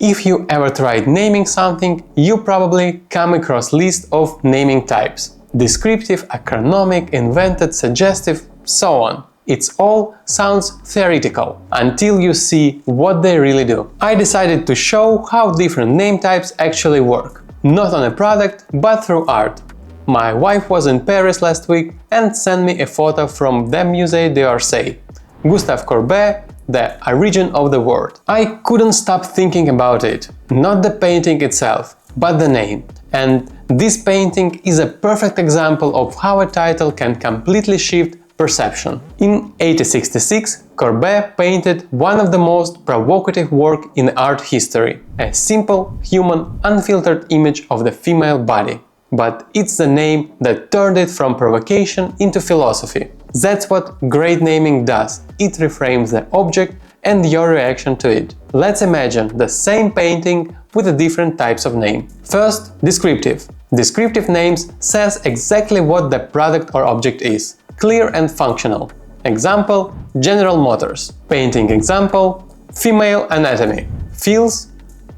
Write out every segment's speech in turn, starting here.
If you ever tried naming something, you probably come across list of naming types. Descriptive, acronymic, invented, suggestive, so on. It all sounds theoretical, until you see what they really do. I decided to show how different name types actually work. Not on a product, but through art. My wife was in Paris last week and sent me a photo from the Musée d'Orsay. Gustave Courbet, the origin of the word. I couldn't stop thinking about it. Not the painting itself, but the name. And this painting is a perfect example of how a title can completely shift perception. In 1866, Courbet painted one of the most provocative works in art history, a simple, human, unfiltered image of the female body. But it's the name that turned it from provocation into philosophy. That's what great naming does. It reframes the object and your reaction to it. Let's imagine the same painting with different types of name. First, descriptive. Descriptive names says exactly what the product or object is. Clear and functional. Example, General Motors. Painting example, female anatomy. Feels,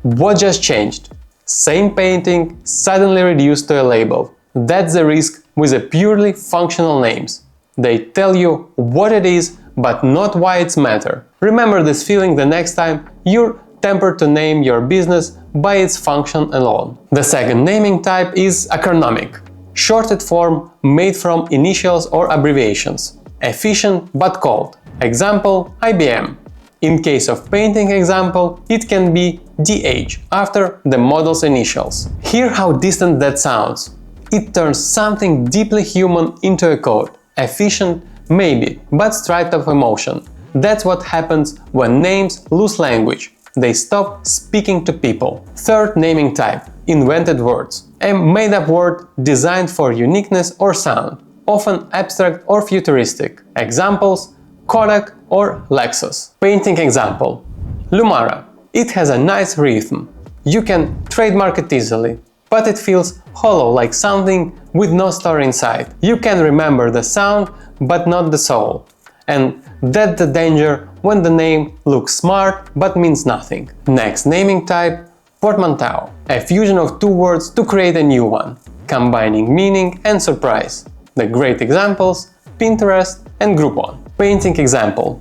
what just changed? Same painting suddenly reduced to a label. That's the risk with the purely functional names. They tell you what it is, but not why it's matter. Remember this feeling the next time you're tempted to name your business by its function alone. The second naming type is acronymic. Shorted form made from initials or abbreviations. Efficient but cold. Example, IBM. In case of painting example, it can be DH after the model's initials. Hear how distant that sounds. It turns something deeply human into a code. Efficient, maybe, but stripped of emotion. That's what happens when names lose language. They stop speaking to people. Third naming type, invented words. A made-up word designed for uniqueness or sound, often abstract or futuristic. Examples, Kodak or Lexus. Painting example, Lumara. It has a nice rhythm. You can trademark it easily, but it feels hollow, like something with no story inside. You can remember the sound, but not the soul. And that's the danger when the name looks smart but means nothing. Next naming type, Portmanteau. A fusion of two words to create a new one, combining meaning and surprise. The great examples, Pinterest and Groupon. Painting example,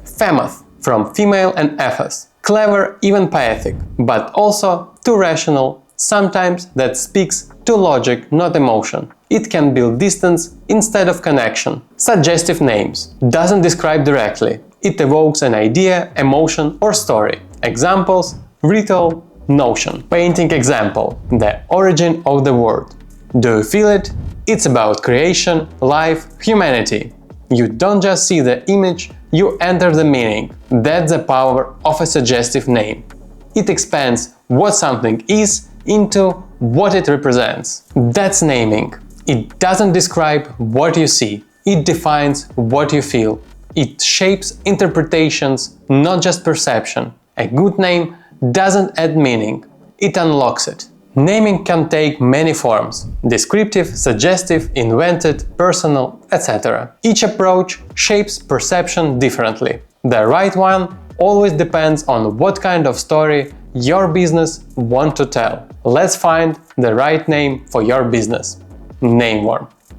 Famous, from female and ethos. Clever, even poetic, but also too rational. Sometimes that speaks to logic, not emotion. It can build distance instead of connection. Suggestive names. Doesn't describe directly. It evokes an idea, emotion or story. Examples, ritual, notion. Painting example, the origin of the word. Do you feel it? It's about creation, life, humanity. You don't just see the image, you enter the meaning. That's the power of a suggestive name. It expands what something is into what it represents. That's naming. It doesn't describe what you see, it defines what you feel. It shapes interpretations, not just perception. A good name doesn't add meaning, it unlocks it. Naming can take many forms: descriptive, suggestive, invented, personal, etc. Each approach shapes perception differently. The right one always depends on what kind of story your business wants to tell. Let's find the right name for your business. Name worm.